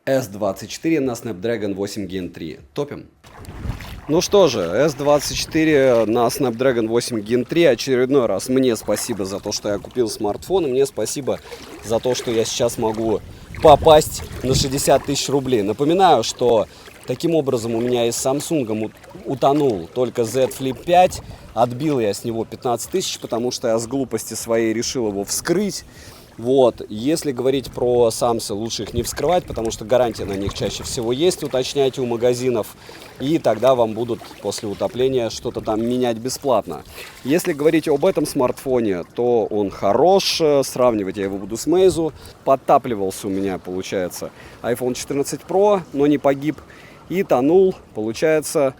S24 на Snapdragon 8 Gen 3. Топим. Ну что же, S24 на Snapdragon 8 Gen 3 очередной раз. Мне спасибо за то, что я купил смартфон, и мне спасибо за то, что я сейчас могу попасть на 60 тысяч рублей. Напоминаю, что таким образом у меня и с Samsung утонул только Z Flip 5. Отбил я с него 15 тысяч, потому что я с глупости своей решил его вскрыть. Вот, если говорить про самсы, лучше их не вскрывать, потому что гарантия на них чаще всего есть, уточняйте у магазинов, и тогда вам будут после утопления что-то там менять бесплатно. Если говорить об этом смартфоне, то он хорош, сравнивать я его буду с Meizu. Подтапливался у меня, получается, iPhone 14 Pro, но не погиб, и тонул, получается,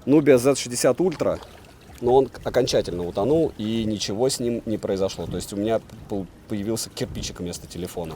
Nubia Z60 Ultra. Но он окончательно утонул, и ничего с ним не произошло. То есть у меня появился кирпичик вместо телефона.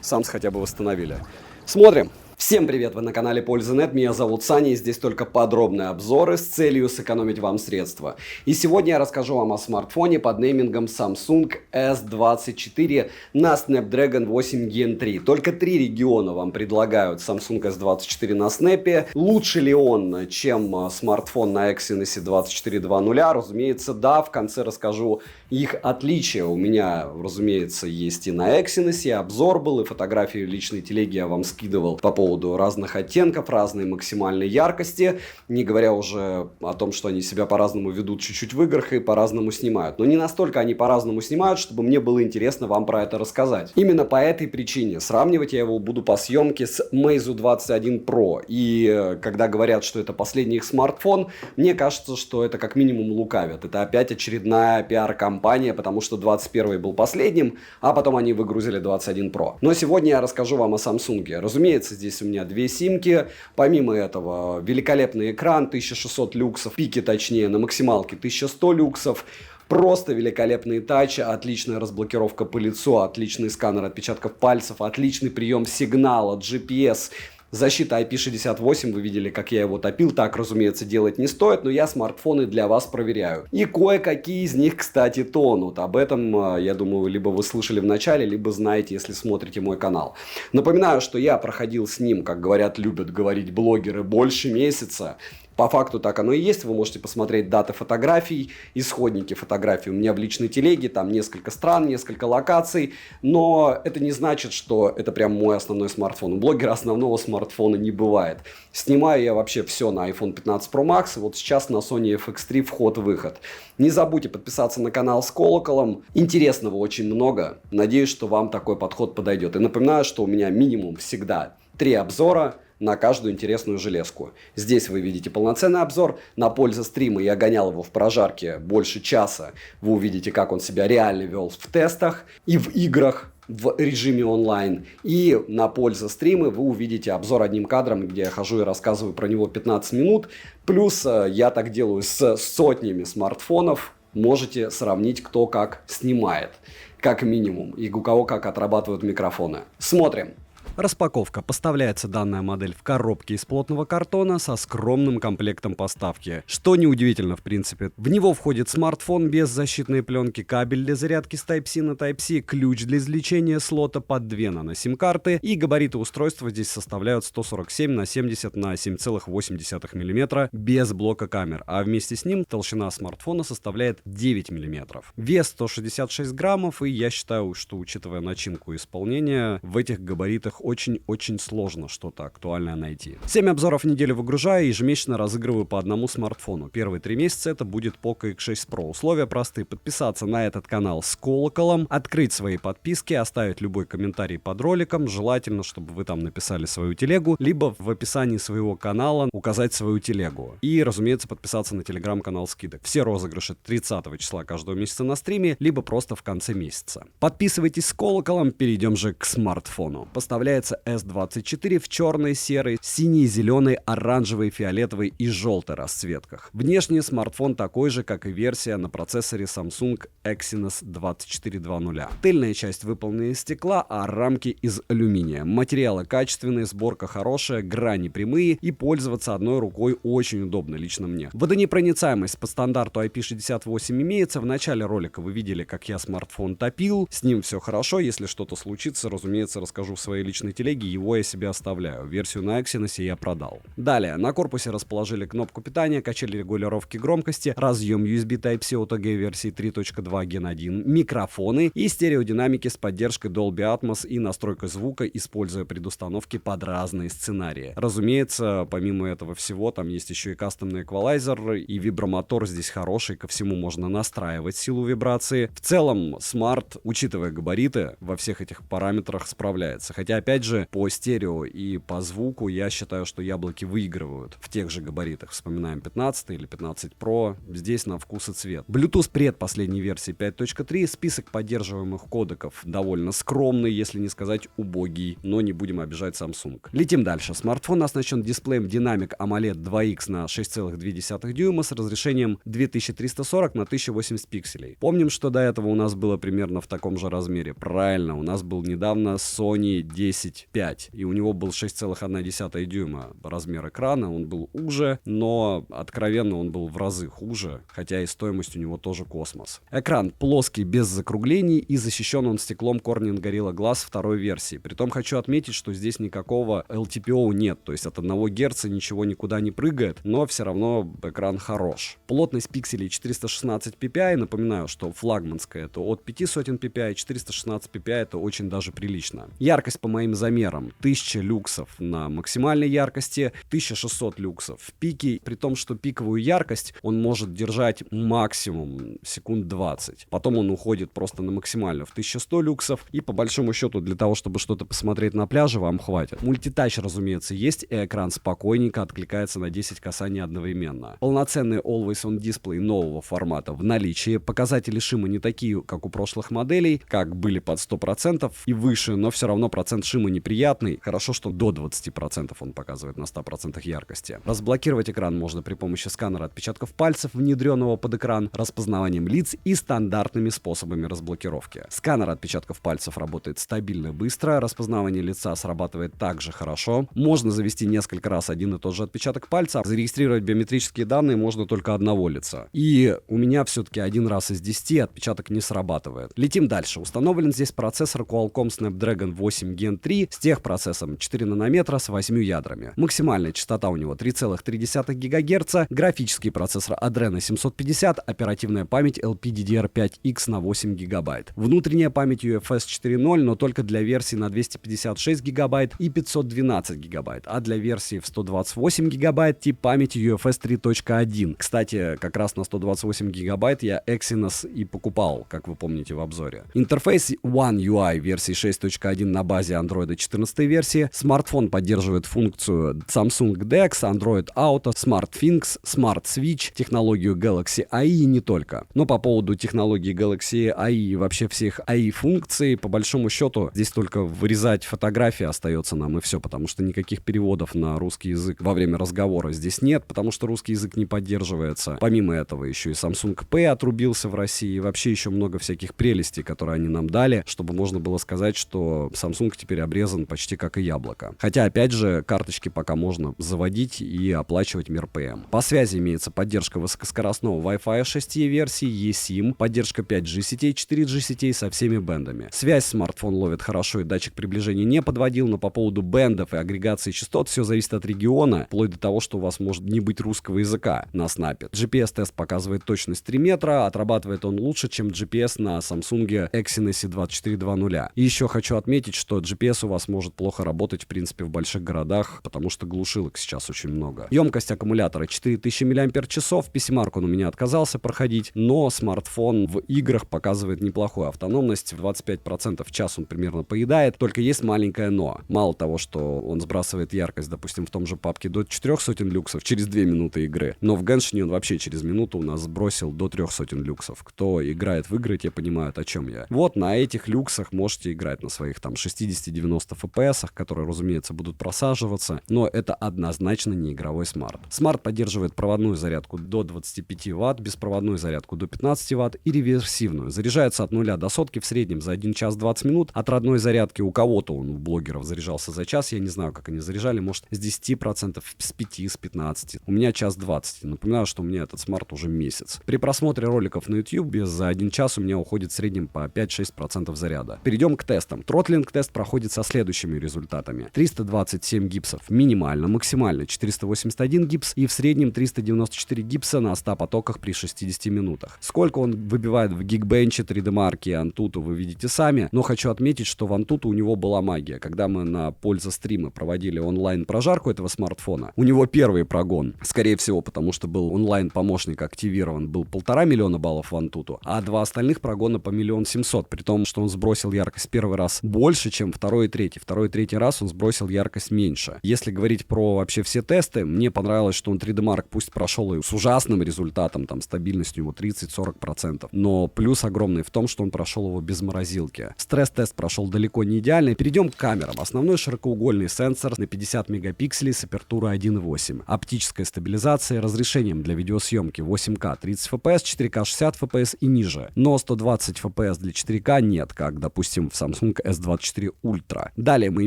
Самс хотя бы восстановили. Смотрим. Всем привет, вы на канале Польза.нет, меня зовут Саня, и здесь только подробные обзоры с целью сэкономить вам средства. И сегодня я расскажу вам о смартфоне под неймингом Samsung S24 на Snapdragon 8 Gen 3. Только 3 региона вам предлагают Samsung S24 на Snap. Лучше ли он, чем смартфон на Exynos 2400? Разумеется, да, в конце расскажу их отличия. У меня, разумеется, есть и на Exynos, обзор был, и фотографии личной телеги я вам скидывал по поводу разных оттенков, разной максимальной яркости, не говоря уже о том, что они себя по-разному ведут чуть-чуть в играх и по-разному снимают. Но не настолько они по-разному снимают, чтобы мне было интересно вам про это рассказать. Именно по этой причине сравнивать я его буду по съемке с Meizu 21 Pro. И когда говорят, что это последний их смартфон, мне кажется, что это как минимум лукавят. Это опять очередная пиар-компания, потому что 21 был последним, а потом они выгрузили 21 Pro. Но сегодня я расскажу вам о Samsung. Разумеется, здесь у меня две симки. Помимо этого, великолепный экран, 1600 люксов, пики точнее, на максималке 1100 люксов. Просто великолепный тач, отличная разблокировка по лицу, отличный сканер отпечатков пальцев, отличный прием сигнала, GPS. Защита IP68, вы видели, как я его топил, так, разумеется, делать не стоит, но я смартфоны для вас проверяю. И кое-какие из них, кстати, тонут. Об этом, я думаю, либо вы слышали в начале, либо знаете, если смотрите мой канал. Напоминаю, что я проходил с ним, как говорят, любят говорить блогеры, больше месяца. По факту так оно и есть, вы можете посмотреть даты фотографий, исходники фотографий у меня в личной телеге, там несколько стран, несколько локаций, но это не значит, что это прям мой основной смартфон. У блогера основного смартфона не бывает. Снимаю я вообще все на iPhone 15 Pro Max, и вот сейчас на Sony FX3 вход-выход. Не забудьте подписаться на канал с колоколом, интересного очень много, надеюсь, что вам такой подход подойдет. И напоминаю, что у меня минимум всегда 3 обзора на каждую интересную железку. Здесь вы видите полноценный обзор. На пользу стрима я гонял его в прожарке больше часа. Вы увидите, как он себя реально вел в тестах и в играх в режиме онлайн. И на пользу стримы вы увидите обзор одним кадром, где я хожу и рассказываю про него 15 минут. Плюс я так делаю с сотнями смартфонов. Можете сравнить, кто как снимает, как минимум, и у кого как отрабатывают микрофоны. Смотрим. Распаковка. Поставляется данная модель в коробке из плотного картона со скромным комплектом поставки. Что неудивительно, в принципе. В него входит смартфон без защитной пленки, кабель для зарядки с Type-C на Type-C, ключ для извлечения слота под 2 нано-сим-карты, и габариты устройства здесь составляют 147 на 70 на 7,8 мм без блока камер, а вместе с ним толщина смартфона составляет 9 мм. Вес 166 граммов, и я считаю, что, учитывая начинку и исполнение, в этих габаритах очень-очень сложно что-то актуальное найти. 7 обзоров в неделю выгружаю и ежемесячно разыгрываю по одному смартфону. Первые 3 месяца это будет Poco X6 Pro. Условия простые: подписаться на этот канал с колоколом, открыть свои подписки, оставить любой комментарий под роликом, желательно, чтобы вы там написали свою телегу, либо в описании своего канала указать свою телегу. И, разумеется, подписаться на телеграм-канал скидок. Все розыгрыши 30 числа каждого месяца на стриме, либо просто в конце месяца. Подписывайтесь с колоколом, перейдем же к смартфону. Поставляется S24 в черной, серой, синей, зеленой, оранжевой, фиолетовой и желтой расцветках. Внешне смартфон такой же, как и версия на процессоре Samsung Exynos 2400. Тыльная часть выполнена из стекла, а рамки из алюминия. Материалы качественные, сборка хорошая, грани прямые, и пользоваться одной рукой очень удобно лично мне. Водонепроницаемость по стандарту IP68 имеется. В начале ролика вы видели, как я смартфон топил. С ним все хорошо. Если что-то случится, разумеется, расскажу в своей личной обычной телеге, его я себе оставляю. Версию на Exynos я продал. Далее, на корпусе расположили кнопку питания, качели регулировки громкости, разъем USB Type-C OTG версии 3.2 Gen 1, микрофоны и стереодинамики с поддержкой Dolby Atmos и настройкой звука, используя предустановки под разные сценарии. Разумеется, помимо этого всего, там есть еще и кастомный эквалайзер, и вибромотор здесь хороший, ко всему можно настраивать силу вибрации. В целом, Smart, учитывая габариты, во всех этих параметрах справляется. Хотя, опять же, по стерео и по звуку я считаю, что яблоки выигрывают в тех же габаритах. Вспоминаем 15 или 15 Pro, здесь на вкус и цвет. Bluetooth предпоследней версии 5.3, список поддерживаемых кодеков довольно скромный, если не сказать убогий, но не будем обижать Samsung. Летим дальше. Смартфон оснащен дисплеем Dynamic AMOLED 2X на 6,2 дюйма с разрешением 2340 на 1080 пикселей. Помним, что до этого у нас было примерно в таком же размере. Правильно, у нас был недавно Sony 10.5, и у него был 6,1 дюйма размер экрана, он был уже, но откровенно он был в разы хуже, хотя и стоимость у него тоже космос. Экран плоский, без закруглений, и защищен он стеклом Corning Gorilla Glass второй версии. Притом хочу отметить, что здесь никакого LTPO нет, то есть от 1 Гц ничего никуда не прыгает, но все равно экран хорош. Плотность пикселей 416 ppi, напоминаю, что флагманская это от 500 ppi, 416 ppi это очень даже прилично. Яркость по моим замерам 1000 люксов на максимальной яркости, 1600 люксов в пике, при том, что пиковую яркость он может держать максимум секунд 20. Потом он уходит просто на максимальную в 1100 люксов, и по большому счету для того, чтобы что-то посмотреть на пляже, вам хватит. Мультитач, разумеется, есть, и экран спокойненько откликается на 10 касаний одновременно. Полноценный Always On дисплей нового формата в наличии. Показатели шима не такие, как у прошлых моделей, как были под 100% и выше, но все равно процент шима неприятный. Хорошо, что до 20% он показывает на 100% яркости. Разблокировать экран можно при помощи сканера отпечатков пальцев, внедренного под экран, распознаванием лиц и стандартными способами разблокировки. Сканер отпечатков пальцев работает стабильно и быстро, распознавание лица срабатывает также хорошо. Можно завести несколько раз один и тот же отпечаток пальца, зарегистрировать биометрические данные можно только одного лица. И у меня все-таки один раз из 10 отпечаток не срабатывает. Летим дальше. Установлен здесь процессор Qualcomm Snapdragon 8 Gen 3 с техпроцессором 4 нанометра с 8 ядрами. Максимальная частота у него 3,3 ГГц, графический процессор Adreno 750, оперативная память LPDDR5X на 8 ГБ. Внутренняя память UFS 4.0, но только для версии на 256 ГБ и 512 ГБ, а для версии в 128 ГБ тип памяти UFS 3.1. Кстати, как раз на 128 ГБ я Exynos и покупал, как вы помните в обзоре. Интерфейс One UI версии 6.1 на базе Android 14 версии. Смартфон поддерживает функцию Samsung DeX, Android Auto, SmartThings, Smart Switch, технологию Galaxy AI и не только. Но по поводу технологии Galaxy AI и вообще всех AI-функций, по большому счету, здесь только вырезать фотографии остается нам и все, потому что никаких переводов на русский язык во время разговора здесь нет, потому что русский язык не поддерживается. Помимо этого еще и Samsung Pay отрубился в России, и вообще еще много всяких прелестей, которые они нам дали, чтобы можно было сказать, что Samsung теперь обрезан почти как и яблоко. Хотя, опять же, карточки пока можно заводить и оплачивать МИР-ПМ. По связи имеется поддержка высокоскоростного Wi-Fi 6E версии, eSIM, поддержка 5G сетей, 4G сетей со всеми бэндами. Связь смартфон ловит хорошо и датчик приближения не подводил, но по поводу бэндов и агрегации частот все зависит от региона, вплоть до того, что у вас может не быть русского языка на снапе. GPS-тест показывает точность 3 метра, отрабатывает он лучше, чем GPS на Samsung Exynos 2420. И еще хочу отметить, что GPS у вас может плохо работать, в принципе, в больших городах, потому что глушилок сейчас очень много. Емкость аккумулятора 4000 мАч, PC-марк он у меня отказался проходить, но смартфон в играх показывает неплохую автономность, 25% в час он примерно поедает, только есть маленькое но. Мало того, что он сбрасывает яркость, допустим, в том же PUBG до 400 люксов через 2 минуты игры, но в Genshin он вообще через минуту у нас сбросил до 300 люксов. Кто играет в игры, те понимают, о чем я. Вот на этих люксах можете играть на своих там 60-90 FPS, которые, разумеется, будут просаживаться, но это однозначно не игровой смарт. Смарт поддерживает проводную зарядку до 25 Вт, беспроводную зарядку до 15 Вт и реверсивную. Заряжается от 0 до сотки в среднем за 1 час 20 минут. От родной зарядки у кого-то он у блогеров заряжался за час, я не знаю, как они заряжали, может с 10%, с 5, с 15. У меня час 20. Напоминаю, что у меня этот смарт уже месяц. При просмотре роликов на YouTube за 1 час у меня уходит в среднем по 5-6% заряда. Перейдем к тестам. Тротлинг тест проходит выходит со следующими результатами. 327 гипсов минимально, максимально 481 гипс и в среднем 394 гипса на 100 потоках при 60 минутах. Сколько он выбивает в Geekbench, 3D Mark и Antutu, вы видите сами, но хочу отметить, что в Antutu у него была магия. Когда мы на польза стрима проводили онлайн-прожарку этого смартфона, у него первый прогон, скорее всего, потому что был онлайн-помощник активирован, был 1,5 миллиона баллов в Antutu, а два остальных прогона по 1 700 000, при том, что он сбросил яркость первый раз больше, чем второй и третий. Второй и третий раз он сбросил яркость меньше. Если говорить про вообще все тесты, мне понравилось, что он 3D Mark пусть прошел и с ужасным результатом, там стабильностью ему 30-40%, но плюс огромный в том, что он прошел его без морозилки. Стресс-тест прошел далеко не идеальный. Перейдем к камерам. Основной широкоугольный сенсор на 50 мегапикселей с апертурой 1.8. Оптическая стабилизация, разрешением для видеосъемки 8К 30 FPS, 4К 60 FPS и ниже. Но 120 FPS для 4К нет, как, допустим, в Samsung S24 Ultra. Далее мы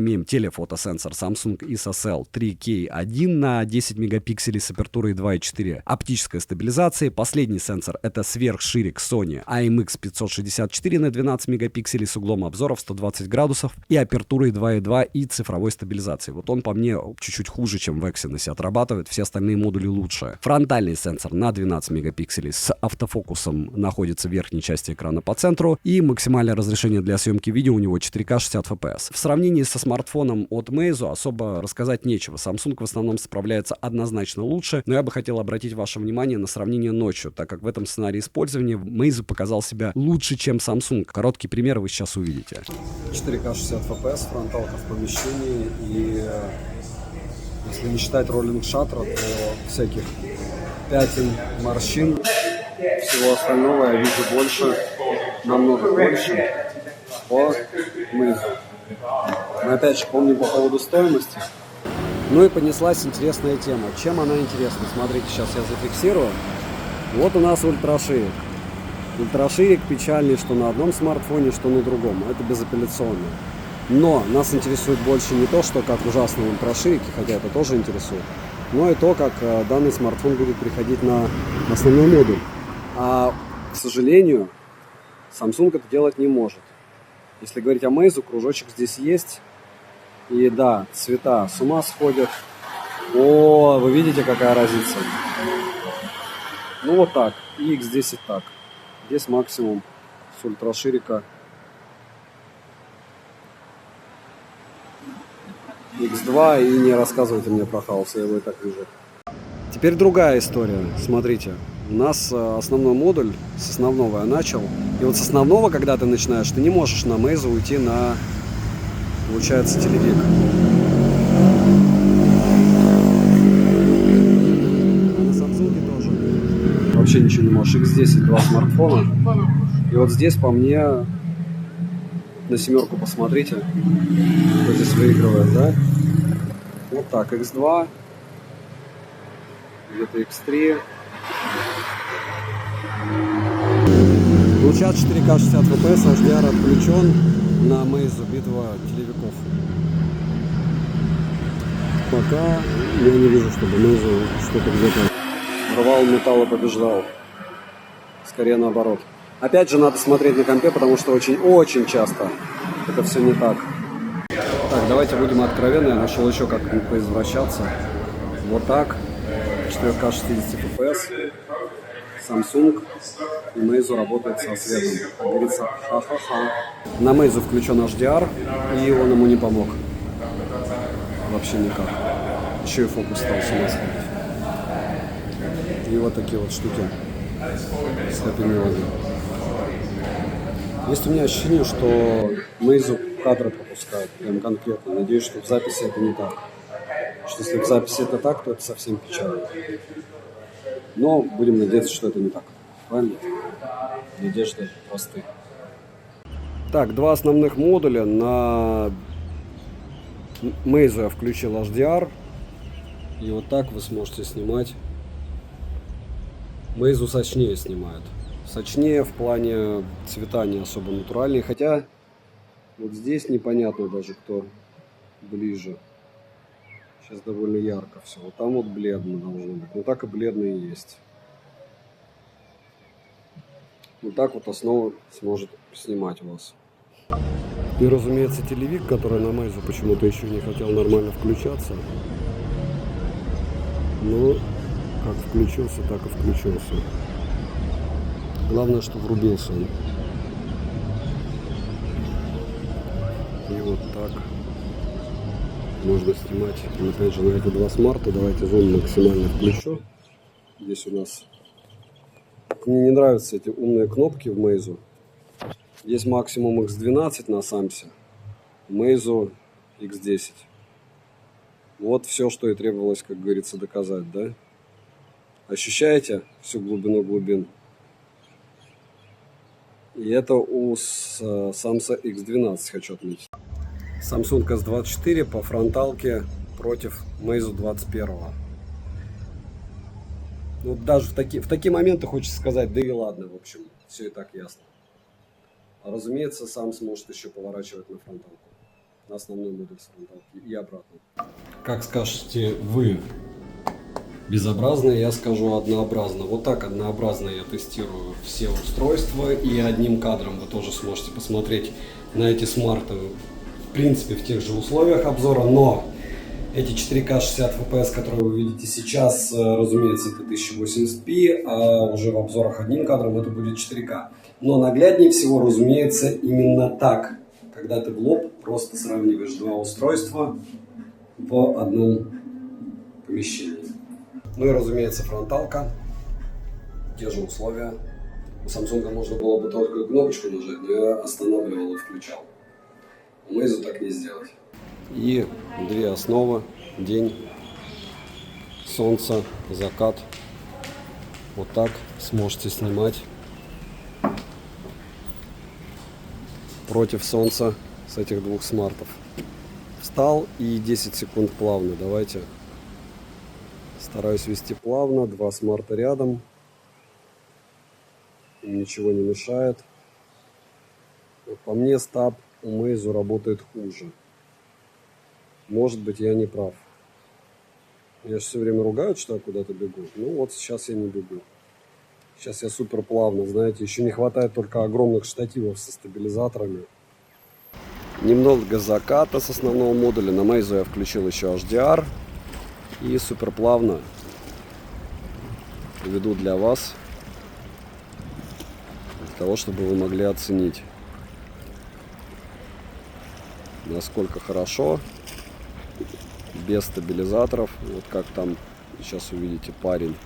имеем телефотосенсор Samsung ISOCELL 3K1 на 10 мегапикселей с апертурой 2.4. Оптическая стабилизация. Последний сенсор — это сверхширик Sony IMX564 на 12 мегапикселей с углом обзора в 120 градусов и апертурой 2.2 и цифровой стабилизацией. Вот он по мне чуть-чуть хуже, чем в Exynos отрабатывает, все остальные модули лучше. Фронтальный сенсор на 12 мегапикселей с автофокусом находится в верхней части экрана по центру, и максимальное разрешение для съемки видео у него 4К 60 FPS. В сравнении со смартфоном от Meizu особо рассказать нечего. Samsung в основном справляется однозначно лучше, но я бы хотел обратить ваше внимание на сравнение ночью, так как в этом сценарии использования Meizu показал себя лучше, чем Samsung. Короткий пример вы сейчас увидите. 4К 60 FPS, фронталка в помещении, и если не считать роллинг шаттера, то всяких пятен, морщин, всего остального я вижу больше, намного больше по Meizu. Мы опять же помним по поводу стоимости. Ну и понеслась интересная тема. Чем она интересна? Смотрите, сейчас я зафиксирую. Вот у нас ультраширик. Ультраширик печальный, что на одном смартфоне, что на другом. Это безапелляционно. Но нас интересует больше не то, что как ужасные ультраширики, хотя это тоже интересует, но и то, как данный смартфон будет приходить на основной модуль. А, к сожалению, Samsung это делать не может. Если говорить о Meizu, кружочек здесь есть. И да, цвета с ума сходят. О, вы видите, какая разница? Ну вот так. И X10 так. Здесь максимум с ультраширика. X2, и не рассказывайте мне про хаос, я его и так вижу. Теперь другая история. Смотрите. У нас основной модуль, с основного я начал. И вот с основного, когда ты начинаешь, ты не можешь на Meizu уйти на, получается, телевик. А на Samsung тоже. Вообще ничего не можешь. X10 два смартфона. И вот здесь по мне на семерку посмотрите, кто здесь выигрывает, да? Вот так, X2, где-то X3. Лучат 4К 60 FPS, HDR отключен на Meizu, битва телевиков. Пока я не вижу, чтобы Meizu что-то где-то рвал металл и побеждал. Скорее наоборот. Опять же надо смотреть на компе, потому что очень часто это все не так. Так, давайте будем откровенны. Я нашел еще как поизвращаться. Вот так. 4К 60 FPS. Samsung и Meizu работает со светом. Как говорится, ха-ха-ха. На Meizu включен HDR, и он ему не помог. Вообще никак. Еще и фокус стал с ума сходить. И вот такие вот штуки с Happy Melody. Есть у меня ощущение, что Meizu кадры пропускает, прям конкретно. Надеюсь, что в записи это не так. Что если в записи это так, то это совсем печально. Но будем надеяться, что это не так. Правильно? Надежды просты. Так, два основных модуля. На Meizu я включил HDR. И вот так вы сможете снимать. Meizu сочнее снимает. Сочнее в плане цвета не особо натуральные. Хотя вот здесь непонятно даже, кто ближе. Сейчас довольно ярко все. Вот там вот бледно должно быть. Но так и бледно и есть. Вот так вот основа сможет снимать у вас. И, разумеется, телевик, который на Meizu почему-то еще не хотел нормально включаться. Но как включился, так и включился. Главное, что врубился он. И вот так можно снимать. И опять же на эти два смарта. Давайте зум максимально включу. Здесь у нас... Мне не нравятся эти умные кнопки в Meizu. Здесь максимум X12 на Самсе. Meizu X10. Вот все, что и требовалось, как говорится, доказать, да? Ощущаете всю глубину глубин? И это у Samsung X12, хочу отметить. Samsung S24 по фронталке против Meizu 21. Ну, даже в такие моменты хочется сказать, да и ладно, в общем, все и так ясно. А разумеется, сам сможет еще поворачивать на фронталку. На основной модуль с фронталки и обратно. Как скажете вы, безобразно, я скажу однообразно. Вот так однообразно я тестирую все устройства. И одним кадром вы тоже сможете посмотреть на эти смарты, в принципе, в тех же условиях обзора. Но эти 4К 60 FPS, которые вы видите сейчас, разумеется, это 1080p, а уже в обзорах одним кадром это будет 4К. Но нагляднее всего, разумеется, именно так, когда ты в лоб просто сравниваешь два устройства в одном помещении. Ну и, разумеется, фронталка, те же условия. У Samsung можно было бы только кнопочку нажать, но я останавливал и включал. У Meizu так не сделать. И две основы: день, солнце, закат. Вот так сможете снимать против солнца с этих двух смартов. Встал и 10 секунд плавно. Давайте. Стараюсь вести плавно. Два смарта рядом. Им ничего не мешает. Вот по мне стаб у Meizu работает хуже. Может быть, я не прав. Я же все время ругают, что я куда-то бегу. Ну вот сейчас я не бегу. Сейчас я супер плавно, знаете. Еще не хватает только огромных штативов со стабилизаторами. Немного заката с основного модуля. На Meizu я включил еще HDR. И супер плавно веду для вас. Для того, чтобы вы могли оценить, насколько хорошо. Без стабилизаторов. Вот как там сейчас увидите, парень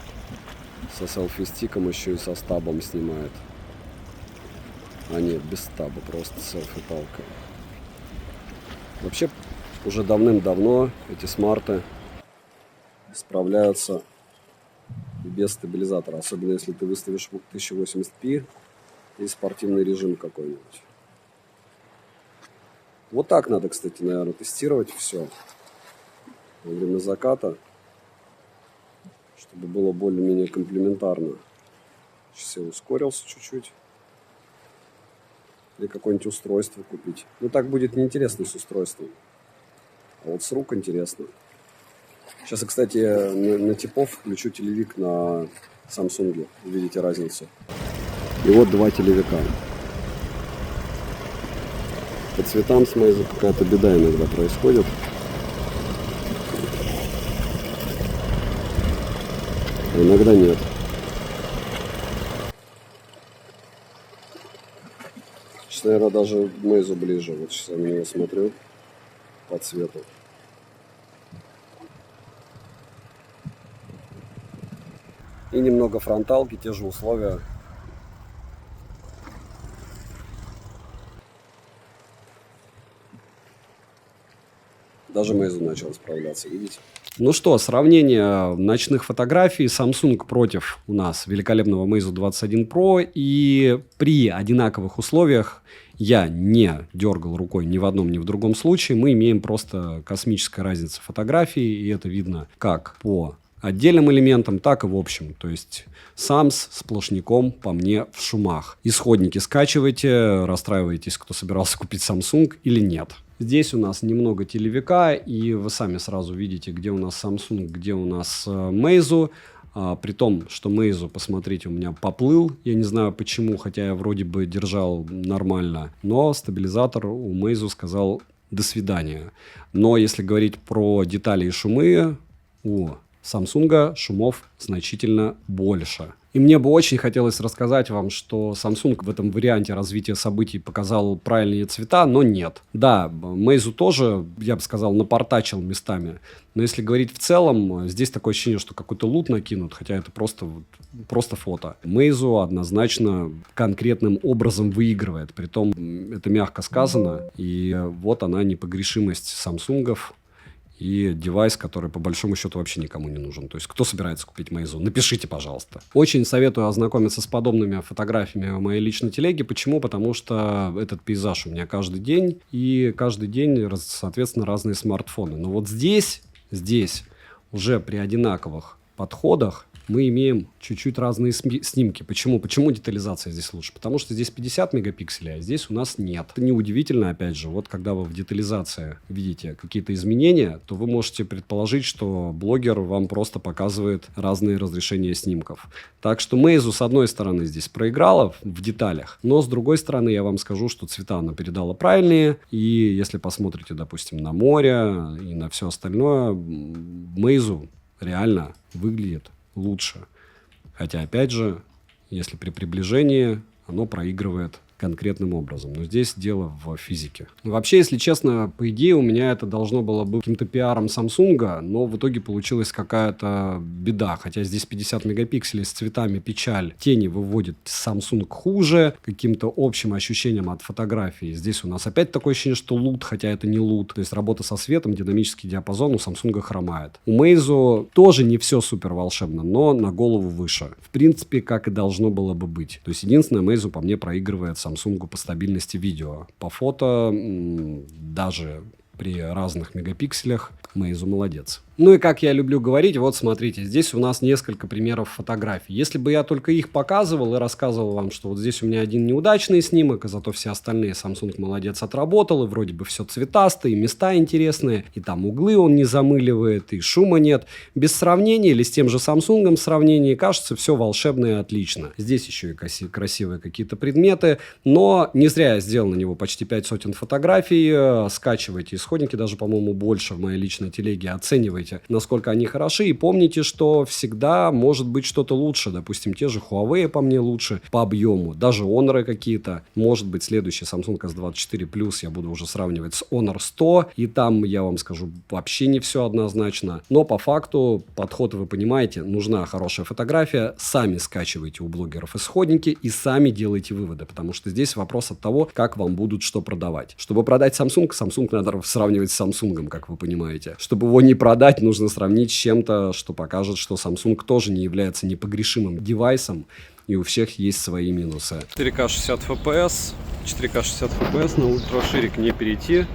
со селфи-стиком еще и со стабом снимает. А нет, без стаба, просто селфи-палкой. Вообще уже давным-давно эти смарты справляются без стабилизатора. Особенно если ты выставишь 1080p и спортивный режим какой-нибудь. Вот так надо, кстати, наверное, тестировать все во время заката, чтобы было более-менее комплементарно. Сейчас я ускорился чуть-чуть. Или какое-нибудь устройство купить. Ну так будет неинтересно с устройством. А вот с рук интересно. Сейчас я, кстати, на типов включу телевик на Samsung. Увидите разницу. И вот два телевика. По цветам с Meizu какая-то беда иногда происходит. А иногда нет. Сейчас, наверное, даже Meizu ближе. Вот сейчас я на него смотрю по цвету. И немного фронталки, те же условия. Даже Meizu начал справляться, видите? Ну что, сравнение ночных фотографий. Samsung против у нас великолепного Meizu 21 Pro. И при одинаковых условиях, я не дергал рукой ни в одном, ни в другом случае, мы имеем просто космическая разница фотографий. И это видно как по отдельным элементам, так и в общем. То есть Sam's сплошняком по мне в шумах. Исходники скачивайте, расстраиваетесь, кто собирался купить Samsung или нет. Здесь у нас немного телевика, и вы сами сразу видите, где у нас Samsung, где у нас Meizu. При том, что Meizu, посмотрите, у меня поплыл. Я не знаю почему, хотя я вроде бы держал нормально. Но стабилизатор у Meizu сказал «до свидания». Но если говорить про детали и шумы, у Samsung шумов значительно больше. И мне бы очень хотелось рассказать вам, что Samsung в этом варианте развития событий показал правильные цвета, но нет. Да, Meizu тоже, я бы сказал, напортачил местами. Но если говорить в целом, здесь такое ощущение, что какой-то лут накинут, хотя это просто фото. Meizu однозначно конкретным образом выигрывает. Притом это мягко сказано. И вот она, непогрешимость Самсунгов. И девайс, который по большому счету вообще никому не нужен. То есть, кто собирается купить Meizu? Напишите, пожалуйста. Очень советую ознакомиться с подобными фотографиями в моей личной телеге. Почему? Потому что этот пейзаж у меня каждый день. И каждый день, соответственно, разные смартфоны. Но вот здесь уже при одинаковых подходах мы имеем чуть-чуть разные снимки. Почему? Почему детализация здесь лучше? Потому что здесь 50 мегапикселей, а здесь у нас нет. Это неудивительно, опять же. Вот когда вы в детализации видите какие-то изменения, то вы можете предположить, что блогер вам просто показывает разные разрешения снимков. Так что Meizu, с одной стороны, здесь проиграла в деталях, но с другой стороны, я вам скажу, что цвета она передала правильные. И если посмотрите, допустим, на море и на все остальное, Meizu реально выглядит лучше. Хотя, опять же, если при приближении, оно проигрывает конкретным образом. Но здесь дело в физике. Вообще, если честно, по идее, у меня это должно было быть каким-то пиаром Samsung, но в итоге получилась какая-то беда. Хотя здесь 50 мегапикселей с цветами печаль. Тени выводит Samsung хуже, каким-то общим ощущением от фотографии. Здесь у нас опять такое ощущение, что лут, хотя это не лут. То есть работа со светом, динамический диапазон у Samsung хромает. У Meizu тоже не все супер волшебно, но на голову выше. В принципе, как и должно было бы быть. То есть единственное, Meizu по мне проигрывает Samsung по стабильности видео. По фото, даже при разных мегапикселях, Meizu молодец. Ну и как я люблю говорить, вот смотрите, здесь у нас несколько примеров фотографий. Если бы я только их показывал и рассказывал вам, что вот здесь у меня один неудачный снимок, а зато все остальные Samsung молодец отработал, и вроде бы все цветастые, и места интересные, и там углы он не замыливает, и шума нет. Без сравнения или с тем же Samsung в сравнении кажется все волшебно и отлично. Здесь еще и красивые какие-то предметы, но не зря я сделал на него почти 5 сотен фотографий. Скачивайте исходники, даже, по-моему, больше в моей личной телеге, оценивайте, насколько они хороши, и помните, что всегда может быть что-то лучше. Допустим, те же Huawei по мне лучше по объему, даже Honor какие-то. Может быть, следующий Samsung S24 Plus я буду уже сравнивать с Honor 100, и там, я вам скажу, вообще не все однозначно. Но по факту подход, вы понимаете, нужна хорошая фотография, сами скачивайте у блогеров исходники и сами делайте выводы, потому что здесь вопрос от того, как вам будут что продавать. Чтобы продать Samsung надо сравнивать с Samsung, как вы понимаете. Чтобы его не продать, нужно сравнить с чем-то, что покажет, что Samsung тоже не является непогрешимым девайсом, и у всех есть свои минусы. 4К 60 FPS, 4К 60 FPS на ультраширик не перейти,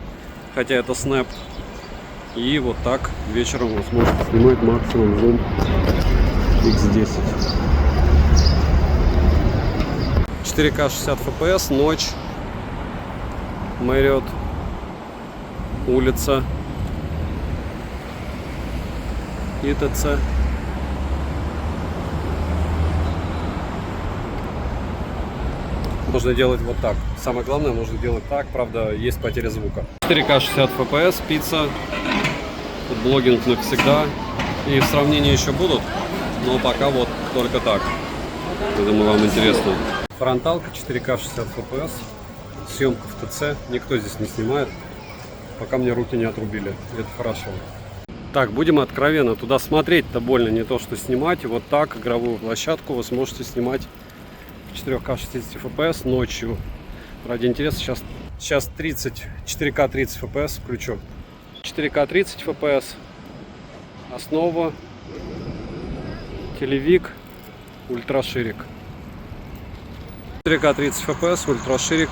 хотя это Snap. И вот так вечером вы сможете снимать максимум зум X10. 4К 60 FPS, ночь, Marriott, улица и т.ц. Можно делать вот так. Самое главное, можно делать так. Правда, есть потеря звука. 4К 60 FPS, пицца. Блогинг навсегда. И в сравнении еще будут. Но пока вот только так. Я думаю, вам интересно. Фронталка 4К 60 FPS. Съемка в ТЦ. Никто здесь не снимает. Пока мне руки не отрубили. Это хорошо. Так, будем откровенно. Туда смотреть-то больно, не то что снимать. И вот так игровую площадку вы сможете снимать в 4К 60 FPS ночью. Ради интереса сейчас 4К 30 FPS включу. 4К 30 FPS. Основа. Телевик. Ультраширик. 4К 30 FPS. Ультраширик.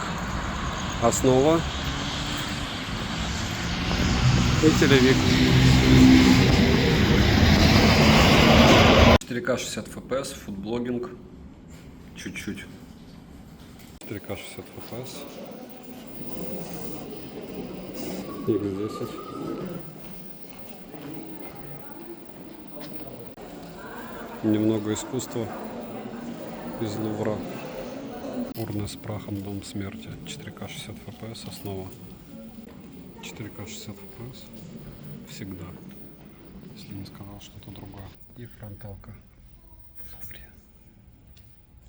Основа. И телевик. 4К 60 FPS, фудблогинг. Чуть-чуть. 4К 60 FPS. X10. Немного искусства из Лувра. Урны с прахом, дом смерти. 4К 60 FPS основа. 4К 60 FPS всегда, если не сказал что-то другое. И фронталка в Лувре,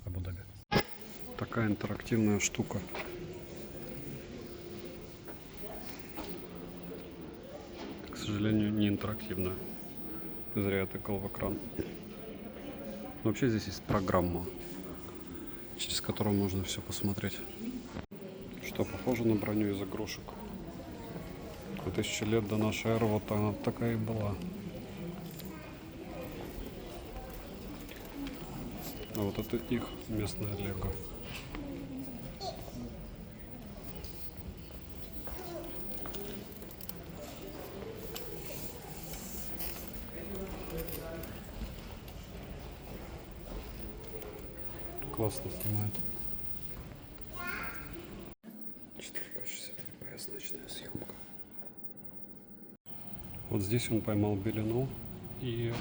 Абу-Даби. Такая интерактивная штука. К сожалению, не интерактивная. Зря я тыкал в экран. Но вообще здесь есть программа, через которую можно все посмотреть. Что похоже на броню из игрушек. 1000 лет до нашей эры вот она такая и была. А вот это их местное лего. Классно снимает. 4К 60 FPS ночная съемка. Вот здесь он поймал белину и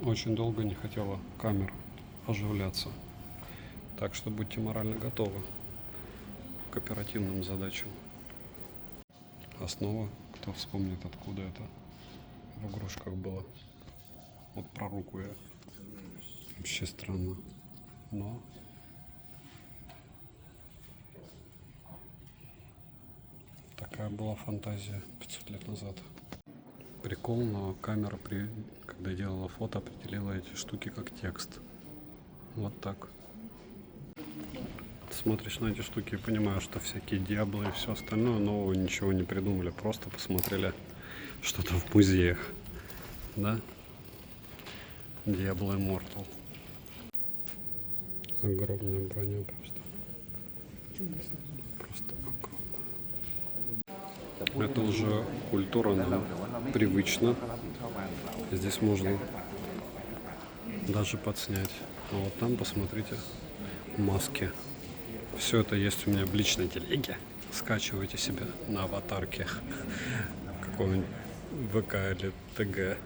очень долго не хотела камера оживляться. Так что будьте морально готовы к оперативным задачам. Основа, кто вспомнит, откуда это в игрушках было. Вот про руку я. Вообще странно. Но такая была фантазия 500 лет назад. Прикол, но камера, когда делала фото, определила эти штуки как текст. Вот так. Смотришь на эти штуки и понимаешь, что всякие дьяблы и все остальное нового ничего не придумали. Просто посмотрели что-то в музеях. Да? Diablo Immortal. Огромная броня просто. Просто огромная. Это уже культура нам привычна. Здесь можно даже подснять. А вот там, посмотрите, маски. Все это есть у меня в личной телеге. Скачивайте себе на аватарке какого-нибудь ВК или ТГ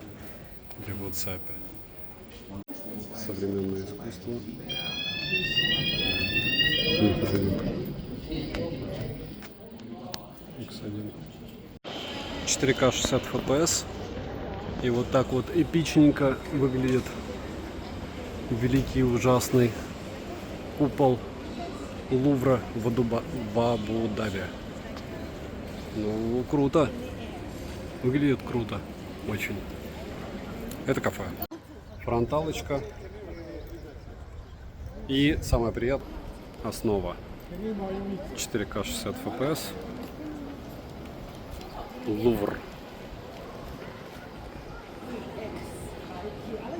или в WhatsApp. Современное искусство. X1. 4К 60 FPS. И вот так вот эпичненько выглядит великий ужасный купол Лувра в Абу-Даби. Ну, круто. Выглядит круто. Очень. Это кафе. Фронталочка. И самое приятное, основа. 4К 60 FPS. Лувр.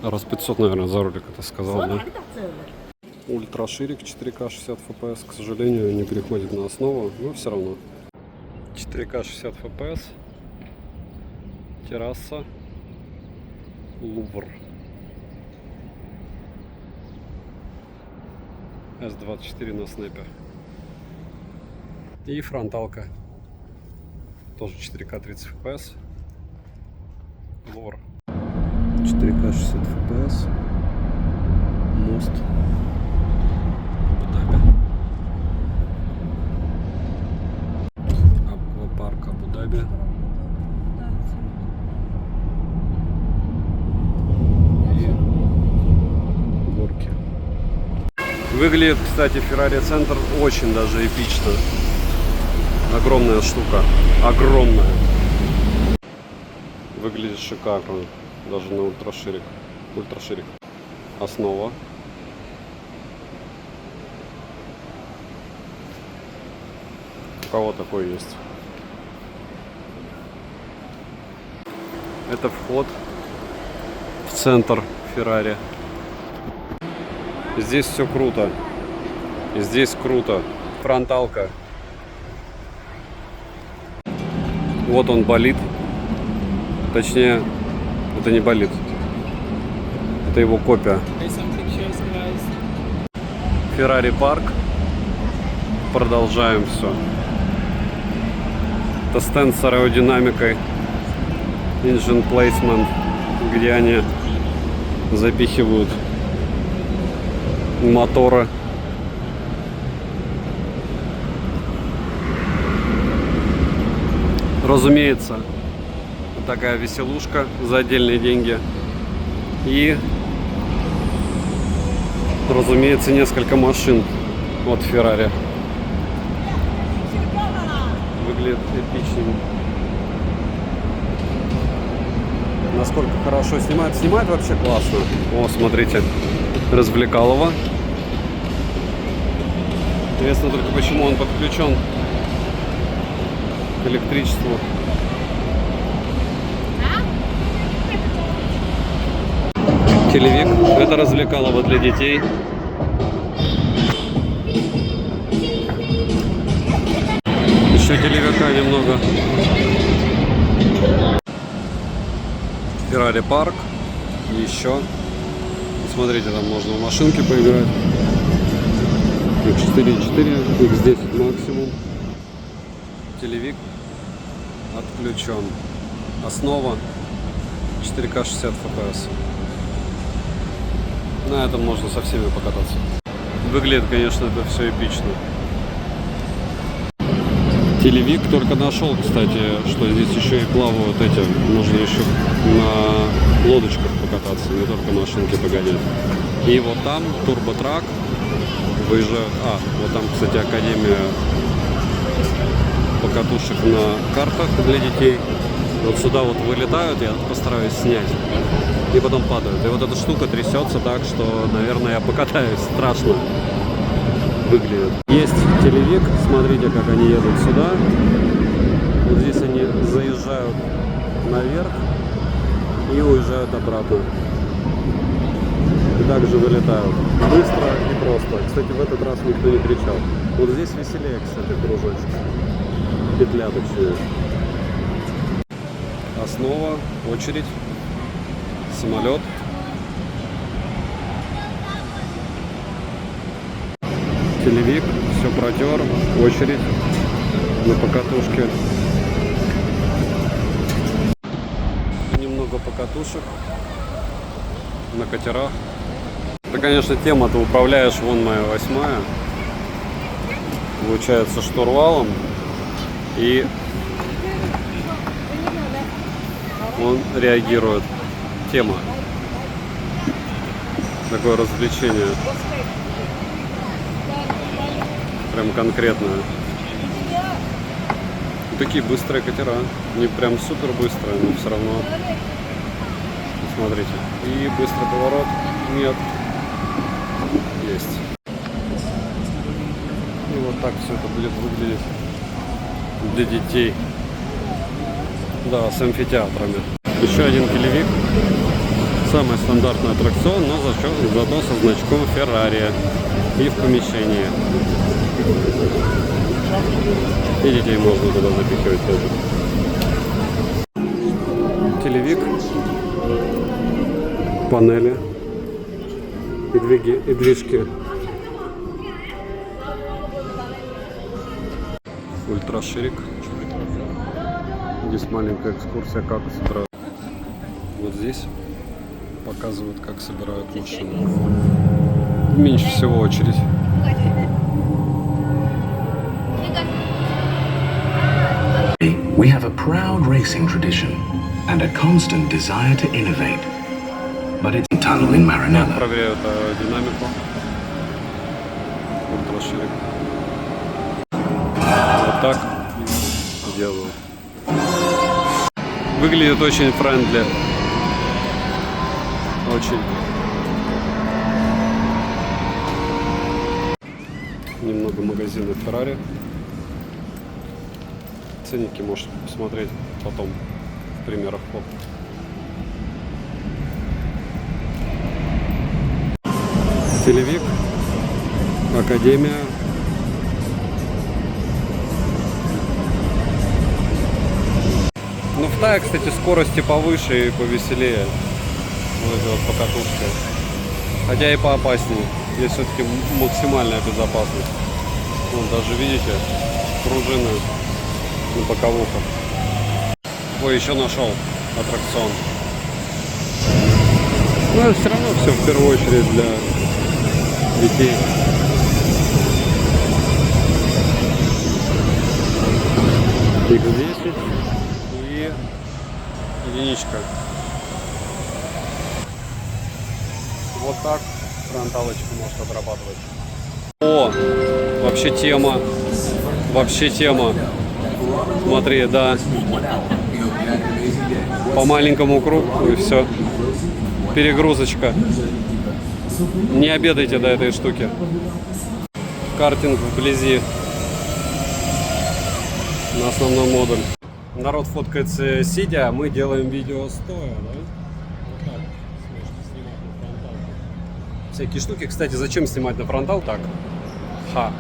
Раз 500, наверное, за ролик это сказал, да? Ультраширик 4К 60 FPS, к сожалению, не переходит на основу, но все равно. 4К 60 FPS. Терраса. Лувр. С-24 на снайпе. И фронталка. Тоже 4К 30 FPS. Лувр. 4К 60 FPS. Мост. Абу-Даби. Аквапарк Абу-Даби. И горки. Выглядит, кстати, Ferrari Центр очень даже эпично. Огромная штука. Огромная. Выглядит шикарно. Даже на ультраширик. Ультраширик. Основа. У кого такой есть? Это вход в центр Ferrari. Здесь все круто. Здесь круто. Фронталка. Вот он болид. Точнее, это не болид. Это его копия. Ferrari Парк. Продолжаем все. Это стенд с аэродинамикой. Engine Placement. Где они запихивают моторы. Разумеется, такая веселушка за отдельные деньги. И, разумеется, несколько машин от Ferrari. Выглядит эпичнее. Насколько хорошо снимает. Снимает вообще классно. О, смотрите, развлекалово. Интересно только, почему он подключен к электричеству. Телевик. Это развлекалово для детей. Еще телевика немного. Ferrari Park. Еще. Смотрите, там можно в машинке поиграть. X4, X10 максимум. Телевик отключен. Основа 4К 60 FPS. На этом можно со всеми покататься. Выглядит, конечно, это все эпично. Телевик только нашел, кстати, что здесь еще и плавают эти. Нужно еще на лодочках покататься, не только машинки погонять. И вот там турботрак выезжают. Вот там, кстати, академия покатушек на картах для детей. Вот сюда вот вылетают, я постараюсь снять. И потом падают. И вот эта штука трясется так, что, наверное, я покатаюсь. Страшно выглядит. Есть телевик. Смотрите, как они едут сюда. Вот здесь они заезжают наверх и уезжают обратно. И также вылетают. Быстро и просто. Кстати, в этот раз никто не кричал. Вот здесь веселее, кстати, кружочек. Петля точнее. Основа, очередь. Самолет. Телевик, все протер, очередь на покатушке. Немного покатушек на катерах. Это, конечно, тема, ты управляешь, вон моя 8-я. Получается штурвалом. И он реагирует. Тема. Такое развлечение. Прям конкретное. Такие быстрые катера. Не прям супер быстрые, но все равно. Смотрите. И быстрый поворот. Нет. Есть. И вот так все это будет выглядеть для детей. Да, с амфитеатрами. Еще один телевик. Самый стандартный аттракцион, но зато со значком Ferrari. И в помещении. И детей можно туда запихивать тоже. Телевик. Панели. И движки. Ультраширик. Здесь маленькая экскурсия, как собирают. Вот здесь показывают, как собирают машины. Меньше всего очередь. We have a proud racing tradition and a constant desire to innovate. But it's a tunnel in Maranello. Проверяют динамику. Ультраширик. Вот так делают. Выглядит очень френдли. Очень. Немного магазинов Ferrari. Ценники можете посмотреть потом в примерах фото. Телевик. Академия. Ну, в Тае, кстати, скорости повыше и повеселее. Вот эти вот покатушки. Хотя и поопаснее. Здесь все-таки максимальная безопасность. Вон даже, видите, пружины на боковухах. Ой, еще нашел аттракцион. Но все равно все в первую очередь для детей. X10 и единичка. Вот так фронталочку может отрабатывать. О, вообще тема. Вообще тема. Смотри, да. По маленькому кругу и все. Перегрузочка. Не обедайте до этой штуки. Картинг вблизи. На основной модуль. Народ фоткается сидя, а мы делаем видео стоя, да? Вот так. Сможете снимать на фронталку. Всякие штуки. Кстати, зачем снимать на фронтал? Так. Ха.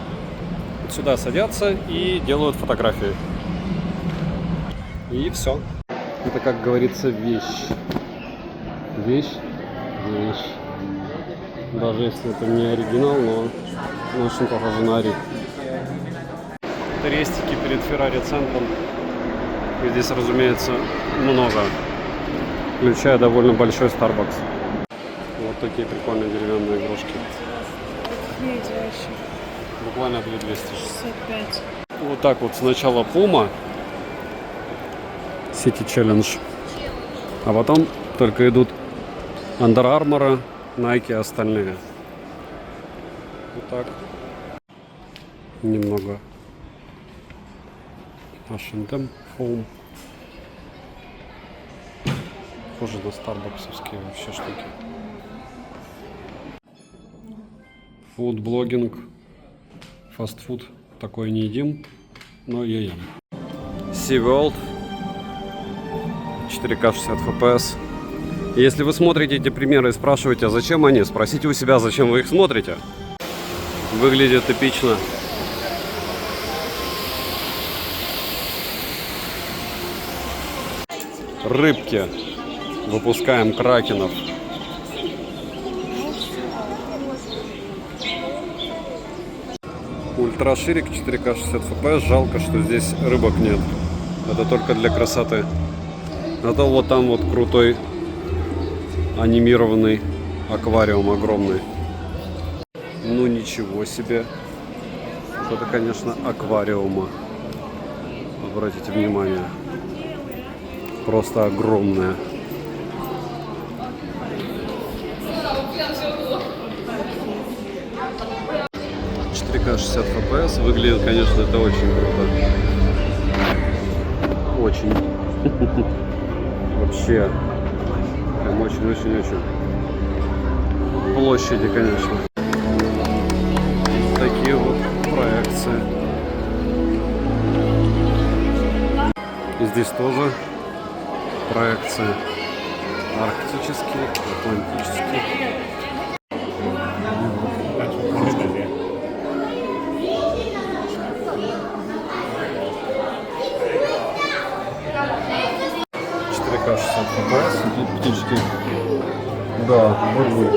Вот сюда садятся и делают фотографии. И все. Это, как говорится, вещь. Вещь. Даже если это не оригинал, но очень похоже на ори. Рестики перед Феррари центром. И здесь, разумеется, много. Включая довольно большой Starbucks. Вот такие прикольные деревянные игрушки. Буквально 2200. 65. Вот так вот сначала Puma City Challenge, а потом только идут Under Armour, Nike и остальные. Вот так. Немного H&M Home. Похоже на старбаксовские вообще штуки. Фуд-блогинг. Фастфуд. Такое не едим, но я ем. SeaWorld. 4К 60 FPS. Если вы смотрите эти примеры и спрашиваете, а зачем они, спросите у себя, зачем вы их смотрите. Выглядит эпично. Рыбки. Выпускаем кракенов. Ультраширик 4К 60 FPS. Жалко, что здесь рыбок нет. Это только для красоты. А то вот там вот крутой анимированный аквариум огромный. Ну ничего себе. Это, конечно, аквариума. Обратите внимание. Просто огромная. К 60 FPS. Выглядит, конечно, это очень круто. Очень. Вообще. Прям очень-очень-очень. Площади, конечно. Такие вот проекции. И здесь тоже проекции. Арктические, атлантические. Птички. Да, бурбуль.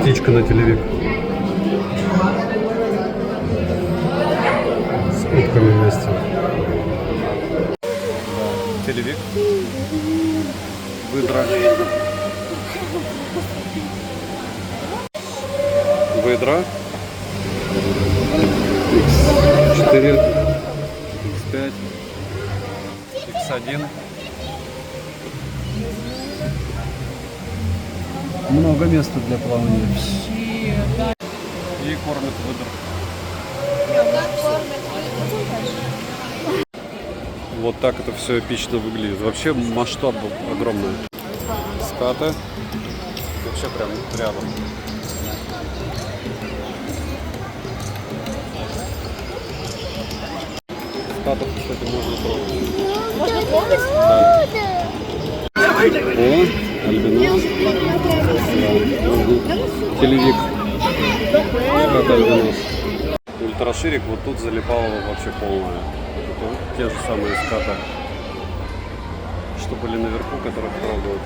Птичка на телевик. С утками вместе. Телевик. Выдра. Выдра. X4, X5, X1. Много места для плавания. И кормят выдр. Вот так это все эпично выглядит. Вообще масштаб огромный. Скаты. Вообще прям рядом. Скатов, кстати, можно трогать. Можно трогать? Да. О, альбинос. Да. Телевик. Скат альбинос. Ультраширик вот тут залипало вообще полное. Это те же самые скаты, что были наверху, которых трогают.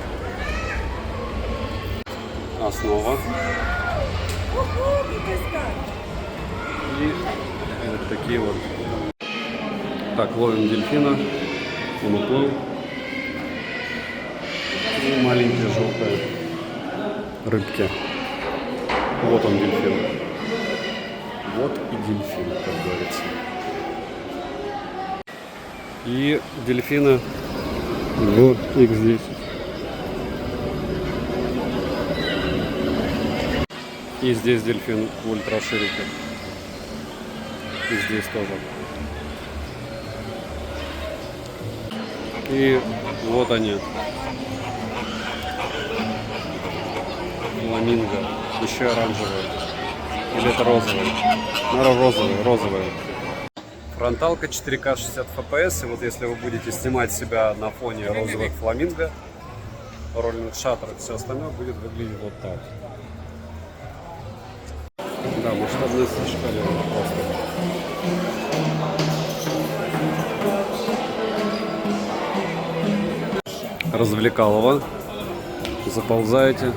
Основа. И такие вот. Так, ловим дельфина. Он уплыл. И маленькие желтые рыбки. Вот он, дельфин. Вот и дельфин, как говорится. И дельфины в X10. И здесь дельфин в ультраширике. И здесь тоже. И вот они. Фламинго. Еще оранжевые. Или это розовые? Наверное, розовые. Фронталка 4К 60 FPS. И вот если вы будете снимать себя на фоне розовых фламинго, роллинг шаттер и все остальное будет выглядеть вот так. Да, масштабность зашкаливает просто. Развлекалово. Заползаете,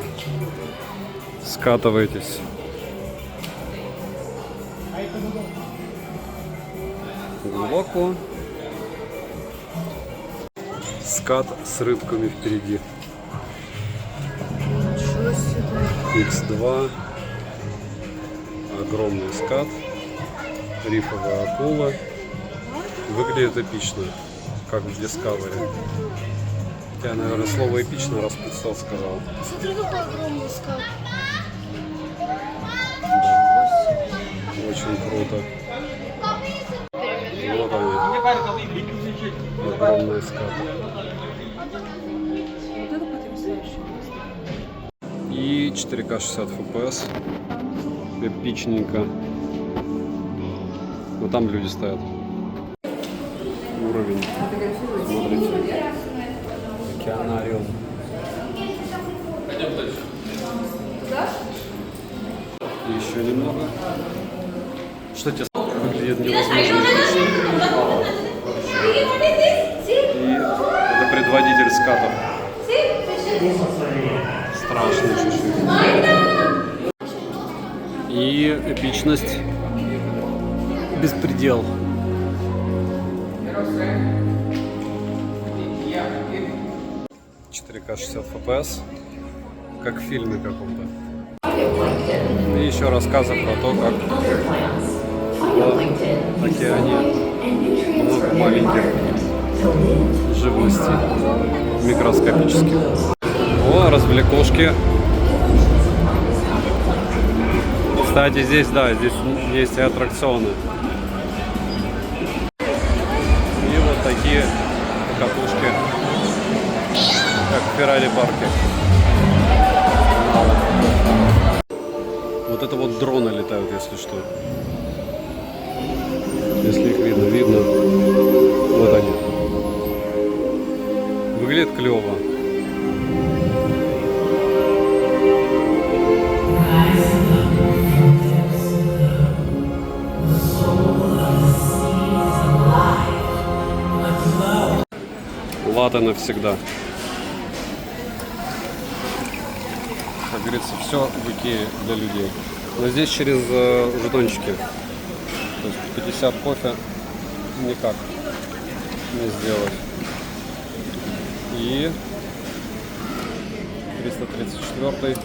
скатываетесь. Глубоко. Скат с рыбками впереди. X2. Огромный скат. Рифовая акула. Выглядит эпично, как в Discovery. Я, наверное, слово эпично раз 500 сказал. Смотри, какой огромный скат. Очень круто. Вот они. Огромный скат. Вот это потрясающе. И 4К 60 FPS. Эпичненько. Но там люди стоят. Уровень. Смотрите. Океанариум. И еще немного. Что тебе выглядит невозможно эпично. И это предводитель скатов. Страшный чуть-чуть. И эпичность. Беспредел. К 60 FPS, как в фильме каком-то. И еще рассказы про то, как в океане много маленьких живностей микроскопических. О, развлекушки. Кстати, здесь, да, здесь есть и аттракционы. И вот такие катушки, как в Феррари парке. Вот это вот дроны летают, если что. Если их видно. Вот они. Выглядит клево. Латте навсегда. Как говорится, все в Икее для людей. Но здесь через жетончики. То есть 50 кофе никак не сделать. И 334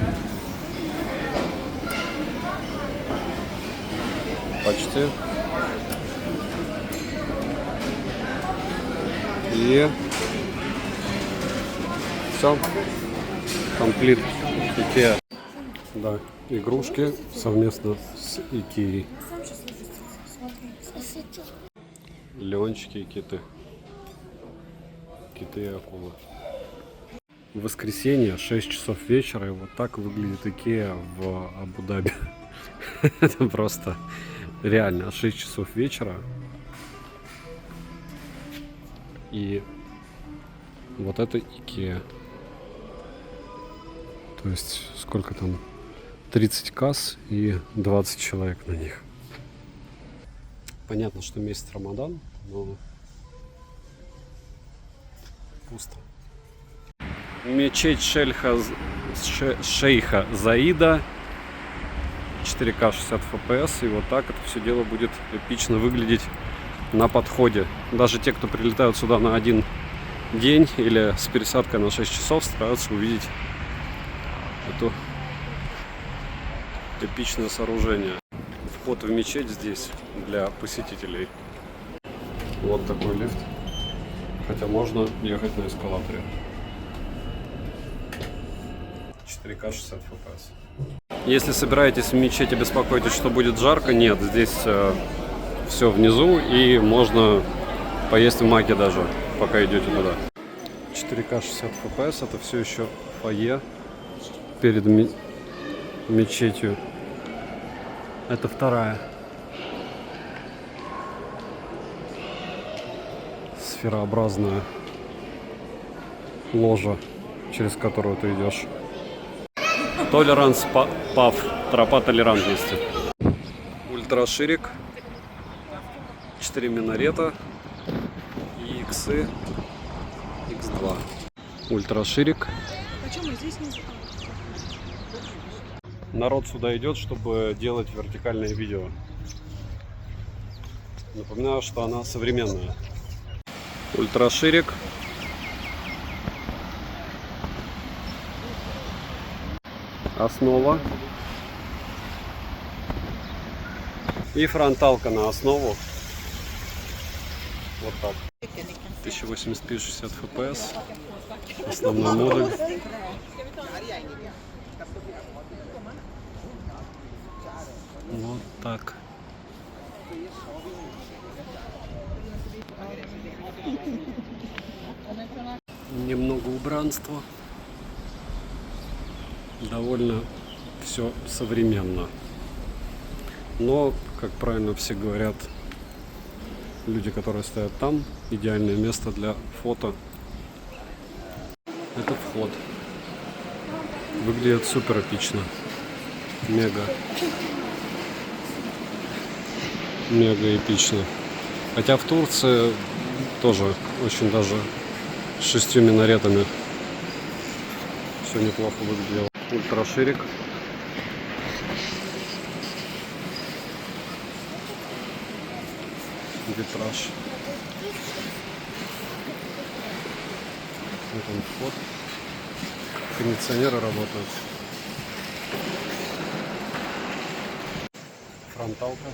почти. И все. Комплит Икеа. Да, игрушки совместно с Икеей. Леончики и киты. Киты и акулы. В воскресенье, 6 часов вечера, и вот так выглядит Икеа в Абу-Даби. Это просто реально 6 часов вечера. И вот это Икеа. То есть сколько там? 30 касс и 20 человек на них. Понятно, что месяц Рамадан, но пусто. Мечеть шейха Заида, 4К 60 FPS, и вот так это все дело будет эпично выглядеть на подходе. Даже те, кто прилетают сюда на один день или с пересадкой на 6 часов, стараются увидеть это эпичное сооружение. Вход в мечеть здесь для посетителей. Вот такой лифт. Хотя можно ехать на эскалаторе. 4К 60 FPS. Если собираетесь в мечеть и беспокоитесь, что будет жарко, нет, здесь все внизу и можно поесть в маке даже, пока идете туда. 4К 60 FPS, это все еще фойе перед мечетью. Это вторая. Сферообразная ложа, через которую ты идешь. Толеранс пав, тропа толерантности. Ультраширик, 4 минарета и иксы X2. Ультраширик. Народ сюда идет, чтобы делать вертикальное видео. Напоминаю, что она современная. Ультраширик. Основа. И фронталка на основу. Вот так. 1080p 60 fps. Основной модуль. Вот так. Немного убранства. Довольно все современно. Но, как правильно все говорят, люди, которые стоят там, идеальное место для фото. Это вход. Выглядит супер эпично. Мега эпично. Хотя в Турции тоже очень даже с 6 минаретами все неплохо выглядело. Ультраширик. Витраж. Вот он вход. Кондиционеры работают. Фронталка.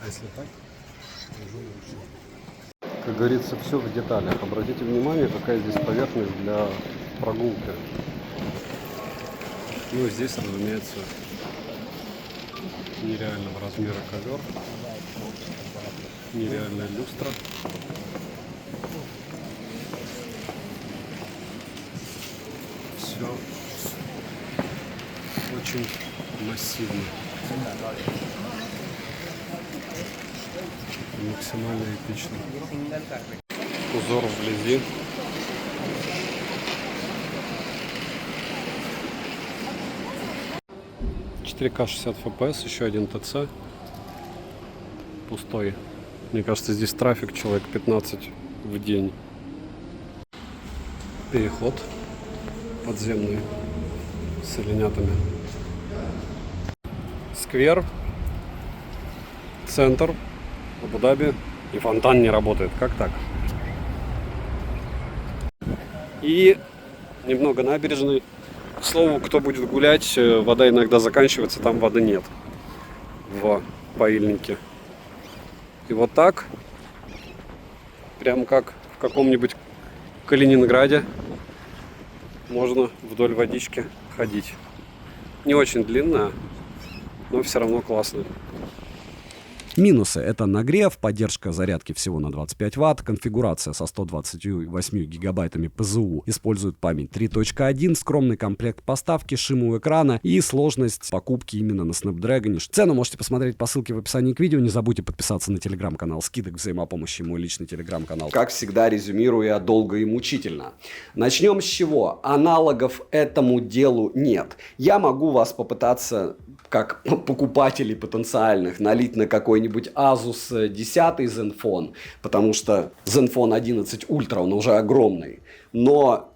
А если так, уже лучше. Как говорится, все в деталях. Обратите внимание, какая здесь поверхность для прогулки. Ну, здесь, разумеется, нереального размера ковер, нереальная люстра. Все очень массивно. Максимально эпично. Узор вблизи. «4К 60 FPS», еще один ТЦ. Пустой. Мне кажется, здесь трафик человек 15 в день. Переход подземный с оленятами. Сквер. Центр. Абу-Даби. И фонтан не работает. Как так? И немного набережной. К слову, кто будет гулять, вода иногда заканчивается, там воды нет в поильнике. И вот так, прям как в каком-нибудь Калининграде, можно вдоль водички ходить. Не очень длинная, но все равно классная. Минусы — это нагрев, поддержка зарядки всего на 25 Вт, конфигурация со 128 гигабайтами ПЗУ, использует память 3.1, скромный комплект поставки, шим у экрана и сложность покупки именно на Snapdragon. Цену можете посмотреть по ссылке в описании к видео. Не забудьте подписаться на телеграм-канал «Скидок взаимопомощи», мой личный телеграм-канал. Как всегда, резюмируя долго и мучительно. Начнем с чего? Аналогов этому делу нет. Я могу вас попытаться, как покупателей потенциальных, налить на какой-нибудь какой-нибудь Asus 10 Zenfone, потому что Zenfone 11 Ultra, он уже огромный. Но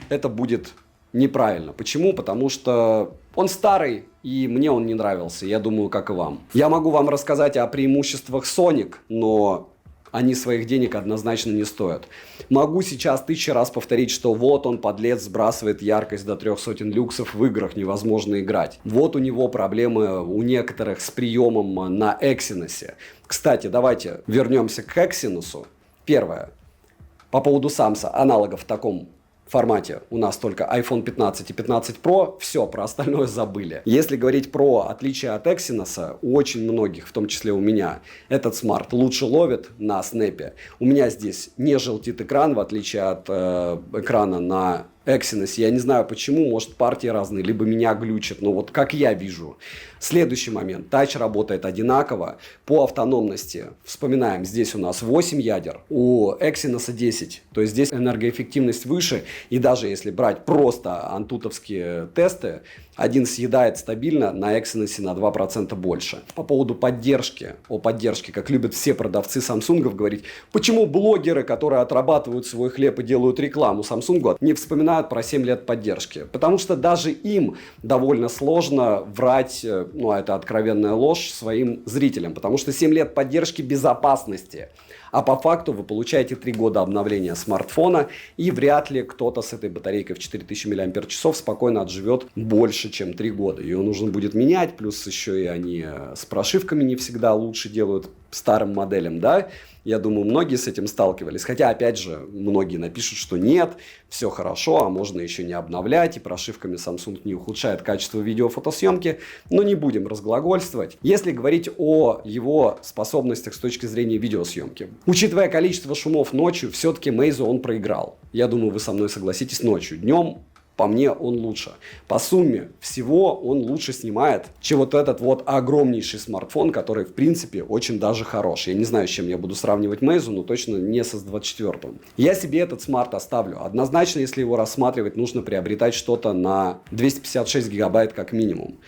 это будет неправильно. Почему? Потому что он старый, и мне он не нравился. Я думаю, как и вам. Я могу вам рассказать о преимуществах Sonic, но они своих денег однозначно не стоят. Могу сейчас 1000 раз повторить, что вот он, подлец, сбрасывает яркость до 300 люксов, в играх невозможно играть. Вот у него проблемы у некоторых с приемом на Exynos. Кстати, давайте вернемся к Exynos. Первое. По поводу Samsung, аналогов в таком формате у нас только iPhone 15 и 15 Pro, все, про остальное забыли. Если говорить про отличие от Exynos, у очень многих, в том числе у меня, этот смарт лучше ловит на снэпе. У меня здесь не желтит экран, в отличие от экрана на Exynos. Я не знаю почему, может партии разные, либо меня глючит, но вот как я вижу. Следующий момент. Тач работает одинаково. По автономности, вспоминаем, здесь у нас 8 ядер, у Exynos 10. То есть здесь энергоэффективность выше. И даже если брать просто антутовские тесты, один съедает стабильно, на Exynos на 2% больше. По поводу поддержки, о поддержке, как любят все продавцы Samsung говорить, почему блогеры, которые отрабатывают свой хлеб и делают рекламу Samsung, не вспоминают про 7 лет поддержки. Потому что даже им довольно сложно врать, ну это откровенная ложь, своим зрителям. Потому что 7 лет поддержки безопасности. А по факту вы получаете 3 года обновления смартфона, и вряд ли кто-то с этой батарейкой в 4000 мАч спокойно отживет больше, чем 3 года. Ее нужно будет менять, плюс еще и они с прошивками не всегда лучше делают старым моделям, да? Я думаю, многие с этим сталкивались. Хотя, опять же, многие напишут, что нет, все хорошо, а можно еще не обновлять, и прошивками Samsung не ухудшает качество видеофотосъемки. Но не будем разглагольствовать. Если говорить о его способностях с точки зрения видеосъемки. Учитывая количество шумов ночью, все-таки Meizu он проиграл. Я думаю, вы со мной согласитесь ночью. Днем по мне он лучше. По сумме всего он лучше снимает, чем вот этот вот огромнейший смартфон, который в принципе очень даже хорош. Я не знаю, с чем я буду сравнивать Meizu, но точно не со S24. Я себе этот смарт оставлю. Однозначно, если его рассматривать, нужно приобретать что-то на 256 гигабайт как минимум.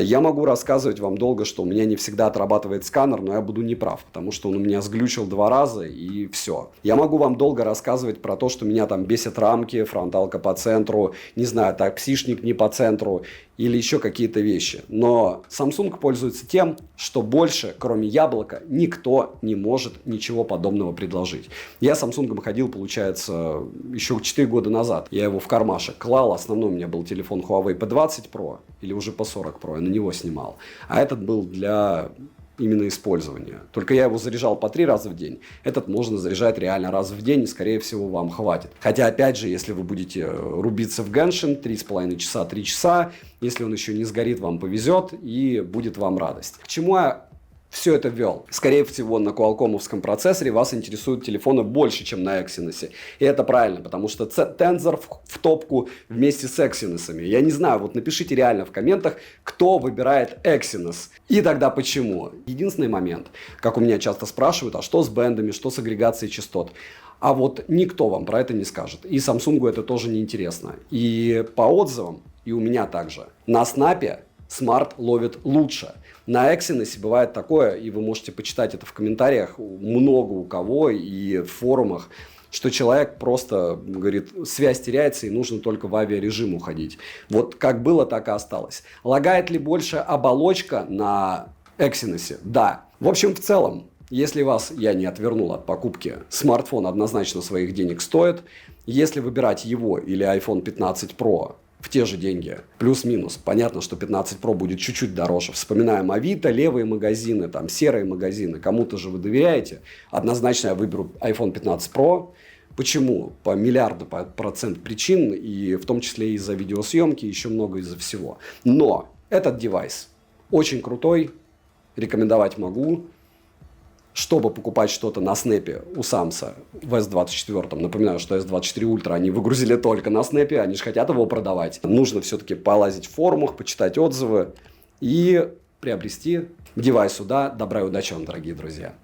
Я могу рассказывать вам долго, что у меня не всегда отрабатывает сканер, но я буду неправ, потому что он у меня сглючил 2 раза и все. Я могу вам долго рассказывать про то, что меня там бесят рамки, фронталка по центру, не знаю, таксишник не по центру или еще какие-то вещи. Но Samsung пользуется тем, что больше, кроме яблока, никто не может ничего подобного предложить. Я с Samsung ходил, получается, еще 4 года назад. Я его в кармашек клал. Основной у меня был телефон Huawei P20 Pro или уже P40 Pro. Я на него снимал. А этот был для именно использования. Только я его заряжал по 3 раза в день. Этот можно заряжать реально раз в день, и, скорее всего, вам хватит. Хотя, опять же, если вы будете рубиться в Genshin 3,5 часа, 3 часа, если он еще не сгорит, вам повезет, и будет вам радость. К чему я все это ввел? Скорее всего, на Qualcomm-овском процессоре вас интересуют телефоны больше, чем на Exynos. И это правильно, потому что Tensor в топку вместе с Exynos. Я не знаю, вот напишите реально в комментах, кто выбирает Exynos. И тогда почему. Единственный момент, как у меня часто спрашивают, а что с бендами, что с агрегацией частот? А вот никто вам про это не скажет. И Samsung это тоже не интересно. И по отзывам, и у меня также, на снапе смарт ловит лучше. На Exynos бывает такое, и вы можете почитать это в комментариях, много у кого и в форумах, что человек просто говорит, связь теряется и нужно только в авиарежим уходить. Вот как было, так и осталось. Лагает ли больше оболочка на Exynos? Да. В общем, в целом, если вас я не отвернул от покупки, смартфон однозначно своих денег стоит. Если выбирать его или iPhone 15 Pro, в те же деньги, плюс-минус. Понятно, что 15 Pro будет чуть-чуть дороже. Вспоминаем Авито, левые магазины, там серые магазины. Кому-то же вы доверяете. Однозначно я выберу iPhone 15 Pro. Почему? По миллиарду процент причин, и в том числе из-за видеосъемки, еще много из-за всего. Но этот девайс очень крутой, рекомендовать могу. Чтобы покупать что-то на снэпе у Samsung в S24, напоминаю, что S24 Ultra они выгрузили только на снэпе, они же хотят его продавать. Нужно все-таки полазить в форумах, почитать отзывы и приобрести девайс сюда. Добра и удачи вам, дорогие друзья.